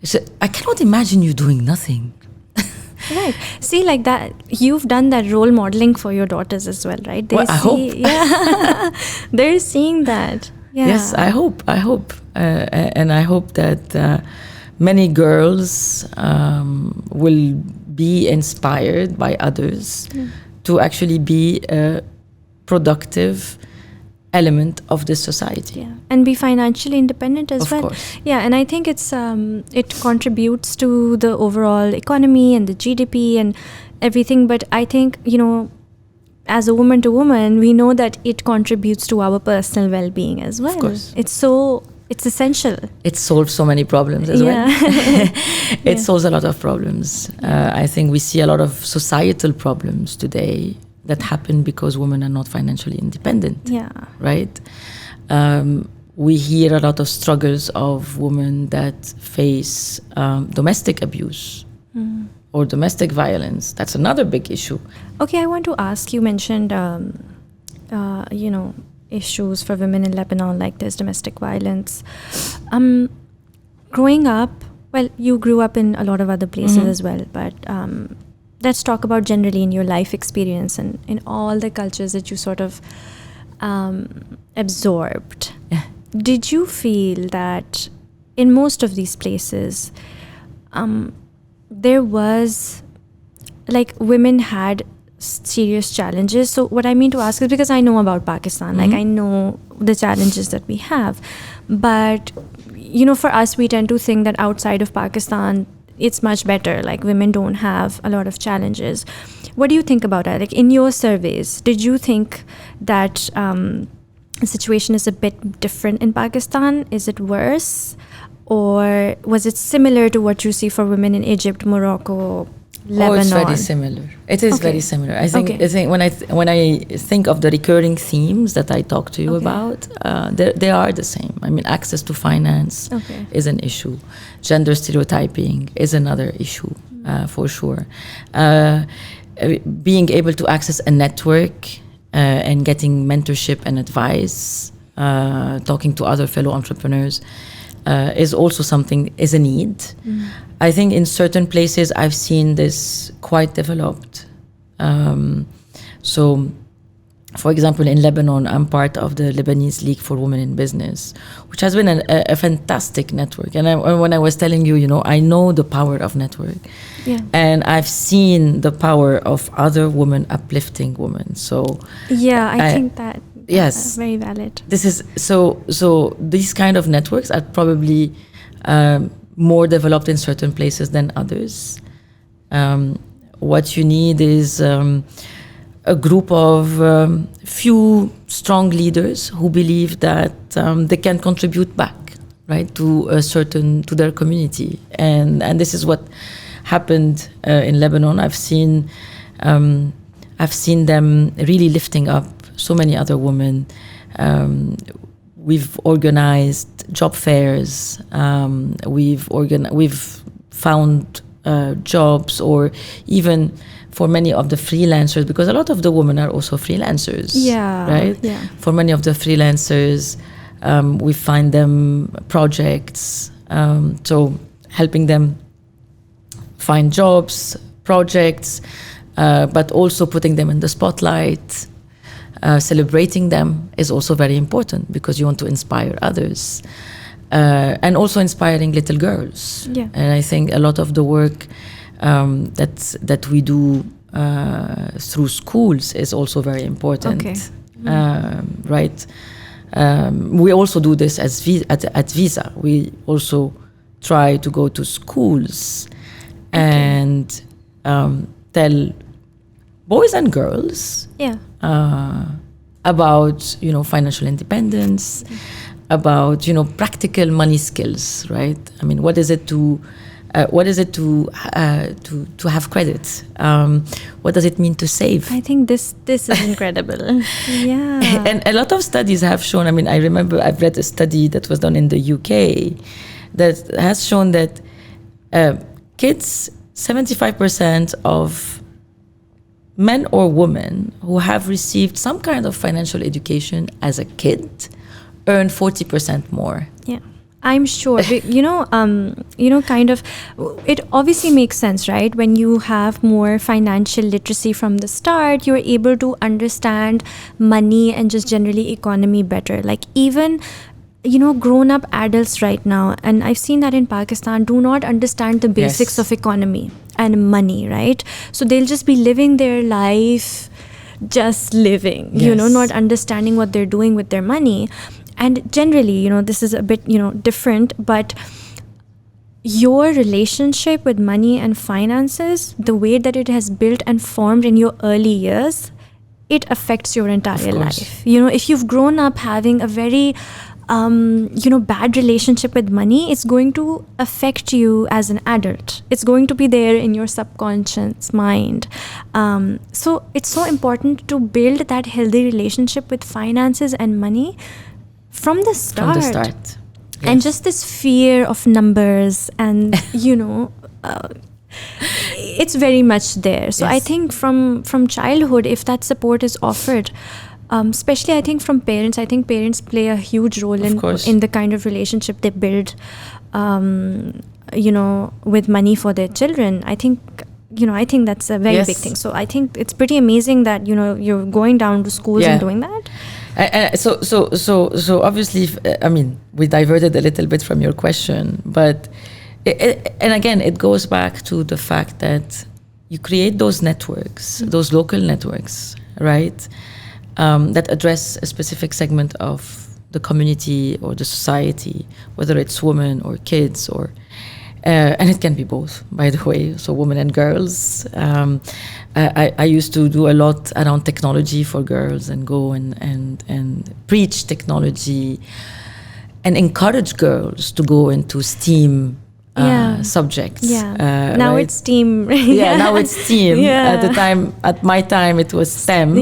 B: said, I cannot imagine you doing nothing.
A: Right. See, like that, you've done that role modeling for your daughters as well, right?
B: I hope.
A: Yeah. They're seeing that. Yeah.
B: Yes, I hope. And I hope that many girls will be inspired by others to actually be a productive element of this society.
A: Yeah, and be financially independent as well.
B: Of course.
A: Yeah, and I think it contributes to the overall economy and the GDP and everything. But I think, as a woman to woman, we know that it contributes to our personal well-being as well.
B: Of course.
A: It's essential.
B: It solves so many problems as well. It solves a lot of problems. I think we see a lot of societal problems today that happen because women are not financially independent.
A: Yeah.
B: Right? We hear a lot of struggles of women that face domestic abuse or domestic violence. That's another big issue.
A: Okay, I want to ask, you mentioned, issues for women in Lebanon, like there's domestic violence. Growing up, well, you grew up in a lot of other places as well, but let's talk about generally in your life experience and in all the cultures that you sort of absorbed.
B: Yeah.
A: Did you feel that in most of these places, there was, like, women had serious challenges? So what I mean to ask is, because I know about Pakistan, like I know the challenges that we have, but for us, we tend to think that outside of Pakistan it's much better, like women don't have a lot of challenges. What do you think about that? Like, in your surveys, did you think that the situation is a bit different in Pakistan? Is it worse, or was it similar to what you see for women in Egypt, Morocco, Lebanon?
B: It's very similar. It is very similar. I think when I think of the recurring themes that I talk to you about, they are the same. I mean, access to finance is an issue. Gender stereotyping is another issue, for sure. Being able to access a network and getting mentorship and advice, talking to other fellow entrepreneurs, is also is a need. I think in certain places I've seen this quite developed. So, for example, in Lebanon, I'm part of the Lebanese League for Women in Business, which has been a fantastic network. And when I was telling you, I know the power of network. Yeah. And I've seen the power of other women uplifting women. So
A: I think that
B: yes,
A: very valid.
B: This is so these kind of networks are probably more developed in certain places than others. What you need is a group of few strong leaders who believe that they can contribute back, right, to their community, and this is what happened in Lebanon. I've seen them really lifting up so many other women. We've organized job fairs. We've found jobs, or even for many of the freelancers, because a lot of the women are also freelancers. Yeah. Right. Yeah. For many of the freelancers, we find them projects. So helping them find jobs, projects, but also putting them in the spotlight. Celebrating them is also very important, because you want to inspire others, and also inspiring little girls. Yeah. And I think a lot of the work that we do through schools is also very important. Okay. Right. We also do this at Visa. We also try to go to schools and tell boys and girls about financial independence, about practical money skills, right? I mean, what is it to have credit? What does it mean to save?
A: I think this is incredible. Yeah.
B: And a lot of studies have shown, I mean, I remember I've read a study that was done in the UK that has shown that kids, 75% of men or women who have received some kind of financial education as a kid earn 40% more.
A: Yeah, I'm sure. Kind of, it obviously makes sense, right? When you have more financial literacy from the start, you're able to understand money and just generally economy better. Like, even grown-up adults right now, and I've seen that in Pakistan, do not understand the basics of economy and money, right? So they'll just be living their life, just living, not understanding what they're doing with their money. And generally, this is a bit, different, but your relationship with money and finances, the way that it has built and formed in your early years, it affects your entire life. If you've grown up having a very bad relationship with money, it's going to affect you as an adult. It's going to be there in your subconscious mind. So it's so important to build that healthy relationship with finances and money from the start.
B: Yes.
A: And just this fear of numbers and, it's very much there. So I think from childhood, if that support is offered, especially I think from parents, I think parents play a huge role in the kind of relationship they build, with money for their children. I think that's a very big thing. So I think it's pretty amazing that, you're going down to schools and doing that.
B: So obviously, we diverted a little bit from your question, but and again, it goes back to the fact that you create those networks, those local networks, right, that address a specific segment of the community or the society, whether it's women or kids or. And it can be both, by the way, so women and girls. I used to do a lot around technology for girls and go and preach technology and encourage girls to go into STEAM subjects.
A: Yeah. Now it's STEAM.
B: Now it's STEAM. At my time, it was STEM.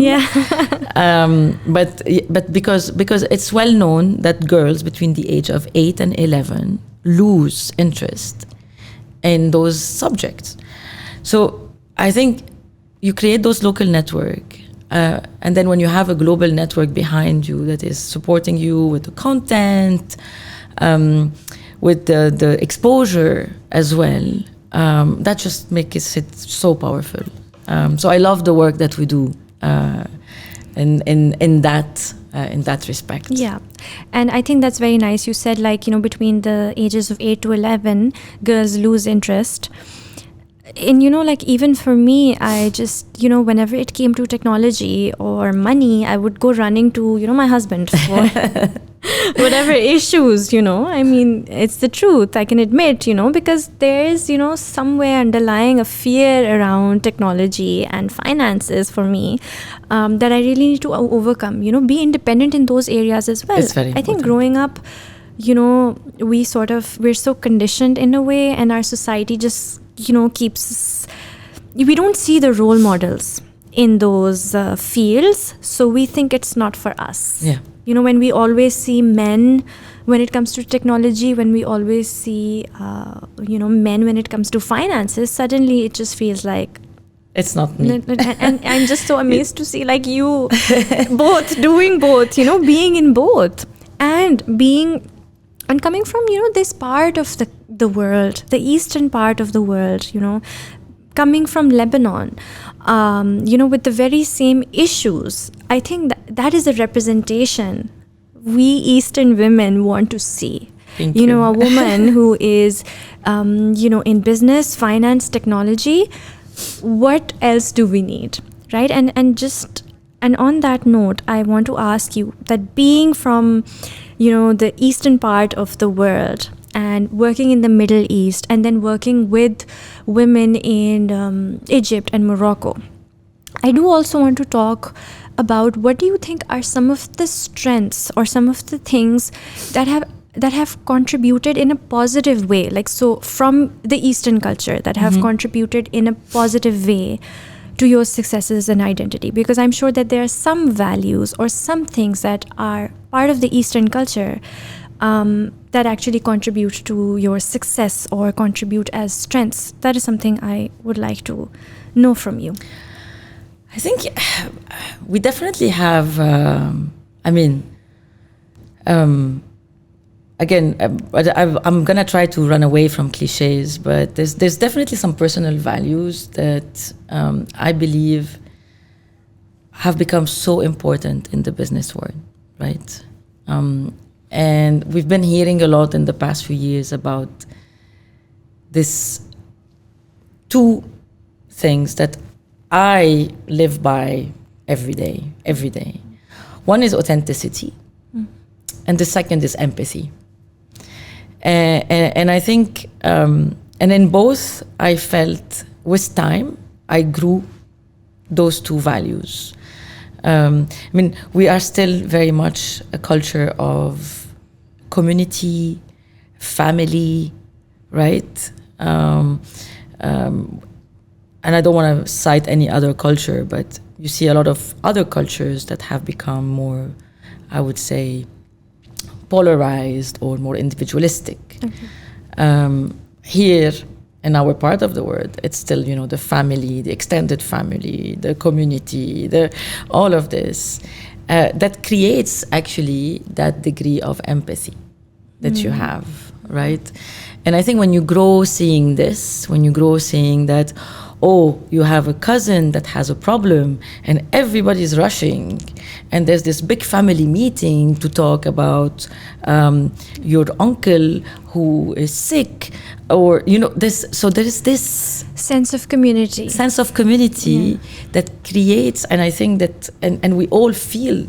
B: But because it's well known that girls between the age of 8 and 11 lose interest in those subjects. So I think you create those local network, and then when you have a global network behind you that is supporting you with the content, with the exposure as well, that just makes it so powerful. So I love the work that we do in that respect.
A: Yeah. And I think that's very nice. You said between the ages of 8 to 11, girls lose interest. And even for me, I just, whenever it came to technology or money, I would go running to, my husband for whatever issues, it's the truth, I can admit, because there's, somewhere underlying a fear around technology and finances for me, that I really need to overcome, be independent in those areas as well.
B: It's very important.
A: I think growing up, we're so conditioned in a way, and our society just, keeps, we don't see the role models in those fields, so we think it's not for us.
B: Yeah.
A: When we always see men when it comes to technology, when we always see, men when it comes to finances, suddenly it just feels like
B: it's not me.
A: And I'm just so amazed to see you doing both, being in both and coming from, this part of the world, the eastern part of the world, coming from Lebanon, with the very same issues. I think that is a representation we Eastern women want to see.
B: Thank you.
A: A woman who is, in business, finance, technology. What else do we need, right? And on that note, I want to ask you that being from, the eastern part of the world and working in the Middle East and then working with women in Egypt and Morocco, I do also want to talk about what do you think are some of the strengths or some of the things that have contributed in a positive way, so from the Eastern culture that have contributed in a positive way to your successes and identity, because I'm sure that there are some values or some things that are part of the Eastern culture that actually contribute to your success or contribute as strengths. That is something I would like to know from you.
B: I think we definitely have, again, I'm going to try to run away from cliches, but there's definitely some personal values that I believe have become so important in the business world, right? And we've been hearing a lot in the past few years about this two things that I live by every day. One is authenticity, and the second is empathy. And I think, and in both, I felt with time, I grew those two values. I mean, we are still very much a culture of community, family, right? And I don't want to cite any other culture, but you see a lot of other cultures that have become more, I would say, polarized or more individualistic. Here, in our part of the world, it's still, the family, the extended family, the community, all of this. That creates actually that degree of empathy that you have, right? And I think when you grow seeing this, when you grow seeing that, you have a cousin that has a problem and everybody's rushing, and there's this big family meeting to talk about your uncle who is sick, or this. So there is this
A: sense of community
B: that creates, and I think that, and we all feel,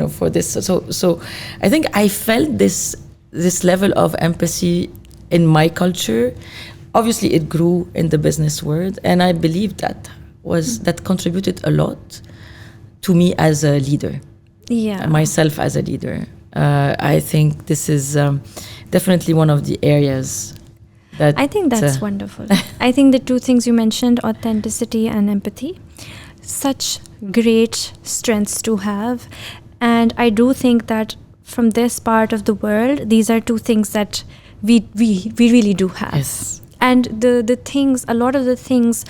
B: for this. So I think I felt this level of empathy in my culture. Obviously, it grew in the business world, and I believe that contributed a lot to me as a leader.
A: Yeah,
B: myself as a leader. I think this is definitely one of the areas that
A: I think that's wonderful. I think the two things you mentioned, authenticity and empathy, such great strengths to have, and I do think that from this part of the world, these are two things that we really do have.
B: Yes.
A: And the things, a lot of the things,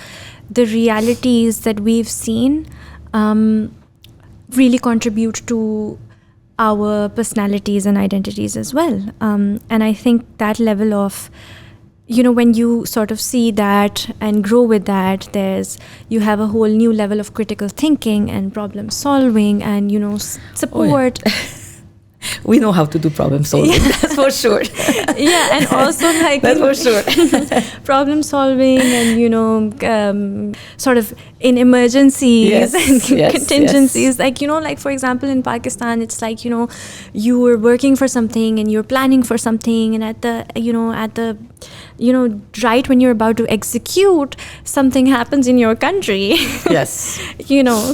A: the realities that we've seen really contribute to our personalities and identities as well. And I think that level of, when you sort of see that and grow with that, you have a whole new level of critical thinking and problem solving and, support.
B: Oh, yeah. We know how to do problem solving, that's for sure.
A: Yeah, and also
B: that's for sure.
A: Problem solving and, sort of in emergencies and contingencies. Yes. Like, for example, in Pakistan, it's like, you were working for something and you're planning for something, and at the right when you're about to execute, something happens in your country.
B: Yes.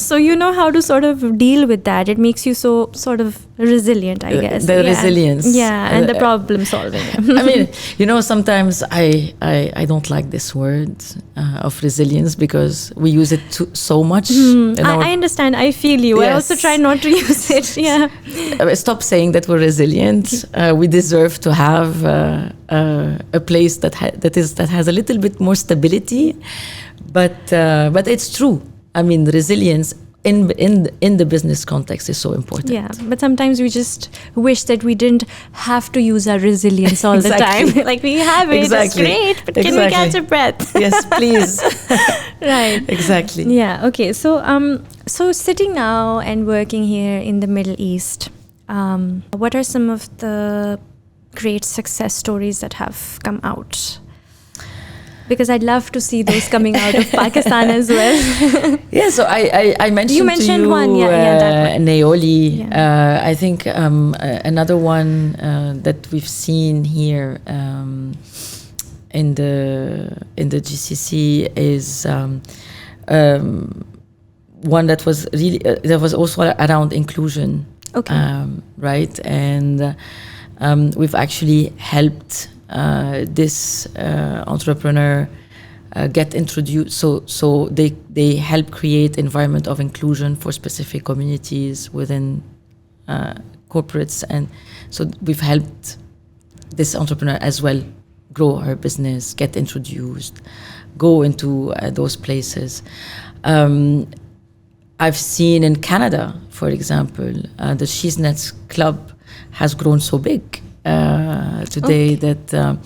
A: So you know how to sort of deal with that. It makes you so sort of resilient, I guess.
B: The resilience.
A: Yeah, and the problem solving.
B: I mean, sometimes I don't like this word of resilience because we use it so much.
A: I understand. I feel you. Yes. I also try not to use it. Yeah.
B: Stop saying that we're resilient. We deserve to have a place that has a little bit more stability, but it's true. I mean, resilience in the business context is so important.
A: Yeah, but sometimes we just wish that we didn't have to use our resilience all the time. Like, we have it, it's great, but can we catch a breath?
B: Yes, please.
A: Right.
B: Exactly.
A: Yeah. Okay. So sitting now and working here in the Middle East, what are some of the great success stories that have come out? Because I'd love to see those coming out of Pakistan as well.
B: Yeah, so I mentioned
A: you mentioned
B: to you,
A: one, that one.
B: Neoli. Yeah. I think another one that we've seen here in the GCC is one that was really that was also around inclusion.
A: Okay.
B: Right, and we've actually helped this entrepreneur get introduced. So they help create environment of inclusion for specific communities within corporates, and so we've helped this entrepreneur as well grow her business, get introduced, go into those places. I've seen in Canada, for example, the She's Nets Club has grown so big today that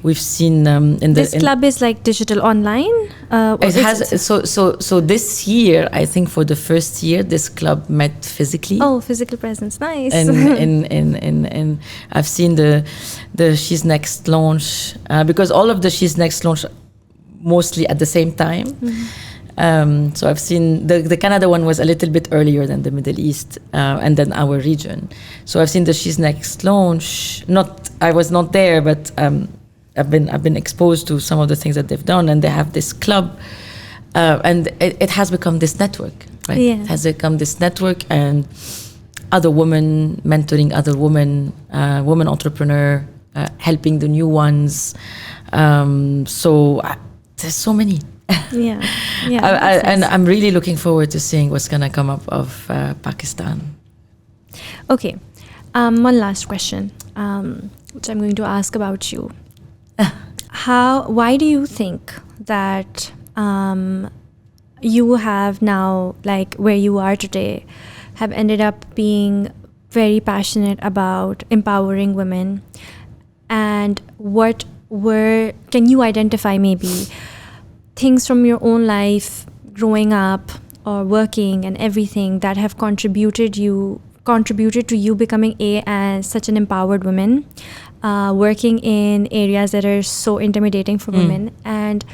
B: we've seen in
A: this club is like digital online.
B: It has so this year, I think for the first year, this club met physically.
A: Oh, physical presence, nice.
B: And I've seen the She's Next launch because all of the She's Next launch mostly at the same time. So I've seen the Canada one was a little bit earlier than the Middle East and then our region. So I've seen the She's Next launch. I was not there, but I've been exposed to some of the things that they've done, and they have this club, and it has become this network, right?
A: Yeah.
B: It has become this network, and other women mentoring other women, women entrepreneur, helping the new ones. So there's so many.
A: Yeah.
B: And I'm really looking forward to seeing what's gonna come up of Pakistan.
A: Okay, one last question, which I'm going to ask about you. Why do you think that you have now, like where you are today, have ended up being very passionate about empowering women? And can you identify maybe things from your own life, growing up or working and everything, that have contributed to you becoming as such an empowered woman, working in areas that are so intimidating for women? And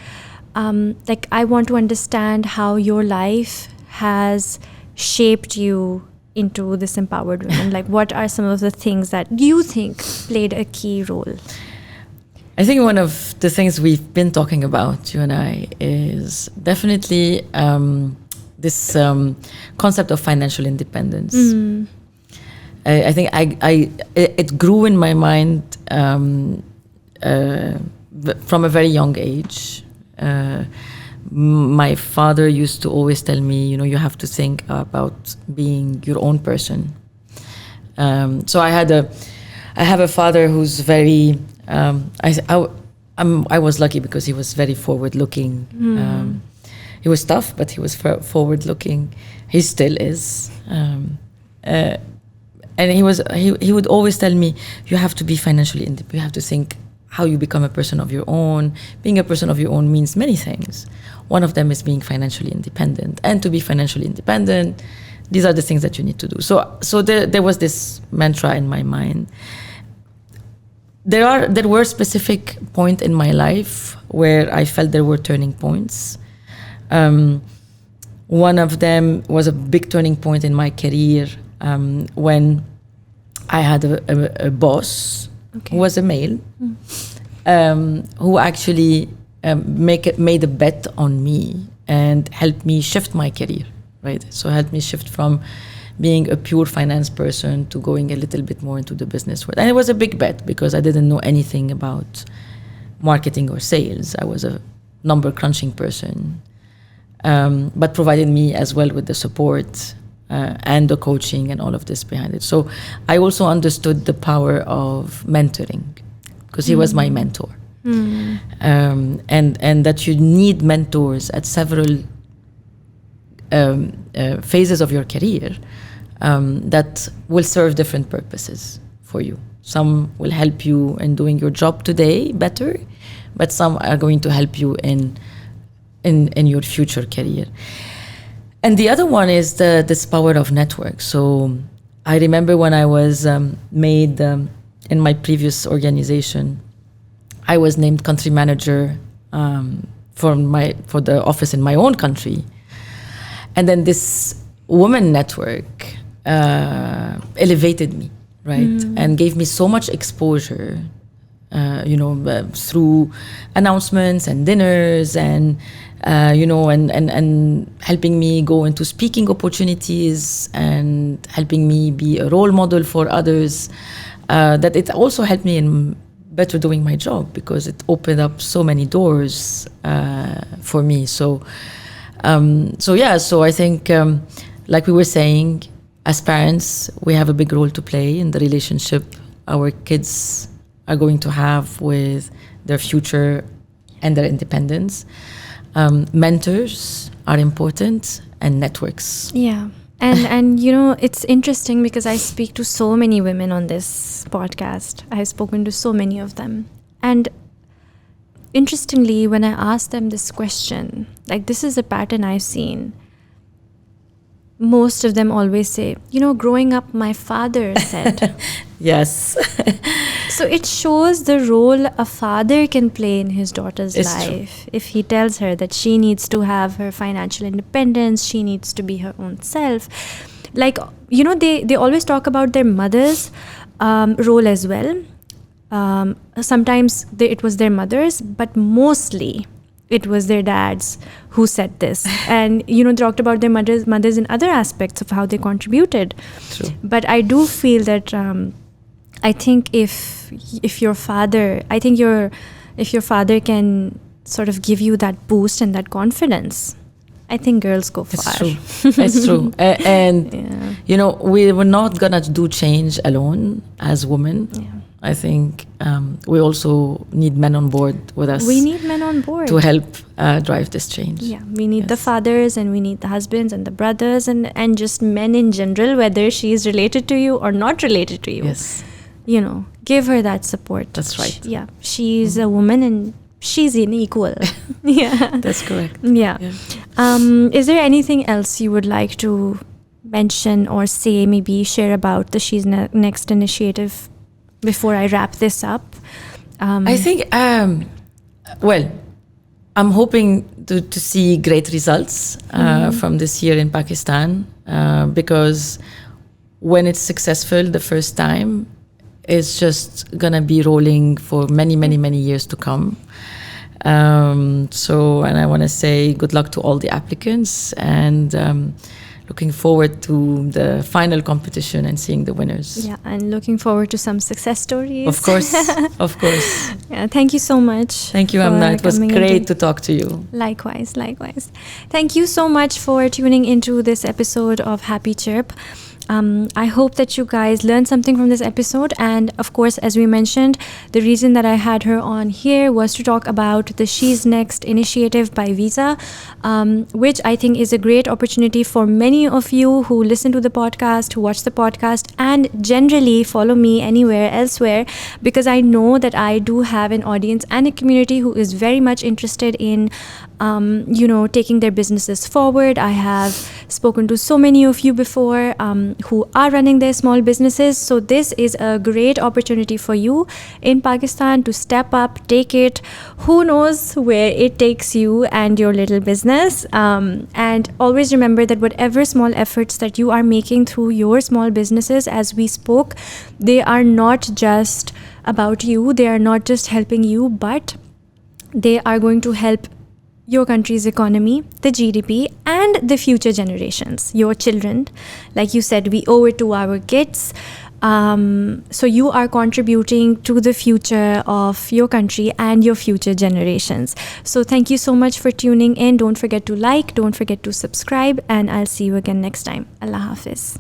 A: I want to understand how your life has shaped you into this empowered woman. Like, what are some of the things that you think played a key role?
B: I think one of the things we've been talking about, you and I, is definitely this concept of financial independence. I think it grew in my mind from a very young age. My father used to always tell me, you have to think about being your own person. So I have a father who's very. I was lucky because he was very forward-looking. He was tough, but he was forward-looking. He still is. And he would always tell me, you have to be financially independent. You have to think how you become a person of your own. Being a person of your own means many things. One of them is being financially independent. And to be financially independent, these are the things that you need to do. So there was this mantra in my mind. There were specific points in my life where I felt there were turning points. One of them was a big turning point in my career when I had a boss who was a male, who actually made a bet on me and helped me shift my career, right? So helped me shift from being a pure finance person to going a little bit more into the business world. And it was a big bet because I didn't know anything about marketing or sales. I was a number crunching person, but provided me as well with the support and the coaching and all of this behind it. So I also understood the power of mentoring because he was my mentor. And that you need mentors at several phases of your career that will serve different purposes for you. Some will help you in doing your job today better, but some are going to help you in your future career. And the other one is this power of network. So I remember when I was made in my previous organization, I was named country manager for the office in my own country. And then this woman network elevated me, right? And gave me so much exposure, through announcements and dinners and, and helping me go into speaking opportunities and helping me be a role model for others, that it also helped me in better doing my job because it opened up so many doors for me. So I think, like we were saying, as parents, we have a big role to play in the relationship our kids are going to have with their future and their independence. Mentors are important, and networks.
A: Yeah. And it's interesting because I speak to so many women on this podcast. I've spoken to so many of them. And interestingly, when I ask them this question, like this is a pattern I've seen, most of them always say, growing up, my father said.
B: Yes.
A: So it shows the role a father can play in his daughter's
B: It's
A: life. If he tells her that she needs to have her financial independence, she needs to be her own self. Like, they always talk about their mother's role as well. Sometimes it was their mother's, but mostly it was their dads who said this. And, they talked about their mothers in other aspects of how they contributed.
B: True.
A: But I do feel that I think if your father can sort of give you that boost and that confidence, I think girls go far.
B: It's true. It's true. And, we were not going to do change alone as women.
A: Yeah.
B: I think we also need men on board with us.
A: We need men on board
B: to help drive this change.
A: Yeah, we need the fathers, and we need the husbands and the brothers, and just men in general, whether she is related to you or not related to you.
B: Yes.
A: Give her that support.
B: That's right.
A: She's a woman and she's an equal. Yeah.
B: That's correct.
A: Yeah. Is there anything else you would like to mention or say, maybe share about the She's Next initiative before I wrap this up?
B: I think, I'm hoping to see great results from this year in Pakistan, because when it's successful the first time, it's just going to be rolling for many, many, many years to come. And I want to say good luck to all the applicants, and looking forward to the final competition and seeing the winners.
A: Yeah, and looking forward to some success stories.
B: Of course, of course.
A: Yeah, thank you so much.
B: Thank you, Amna. It was great to talk to you.
A: Likewise. Thank you so much for tuning into this episode of Happy Chirp. I hope that you guys learned something from this episode. And of course, as we mentioned, the reason that I had her on here was to talk about the She's Next initiative by Visa, which I think is a great opportunity for many of you who listen to the podcast, who watch the podcast, and generally follow me anywhere elsewhere, because I know that I do have an audience and a community who is very much interested in taking their businesses forward. I have spoken to so many of you before who are running their small businesses. So this is a great opportunity for you in Pakistan to step up, take it. Who knows where it takes you and your little business. And always remember that whatever small efforts that you are making through your small businesses, as we spoke, they are not just about you. They are not just helping you, but they are going to help your country's economy, the GDP, and the future generations, your children. Like you said, we owe it to our kids. So you are contributing to the future of your country and your future generations. So thank you so much for tuning in. Don't forget to like, don't forget to subscribe, and I'll see you again next time. Allah Hafiz.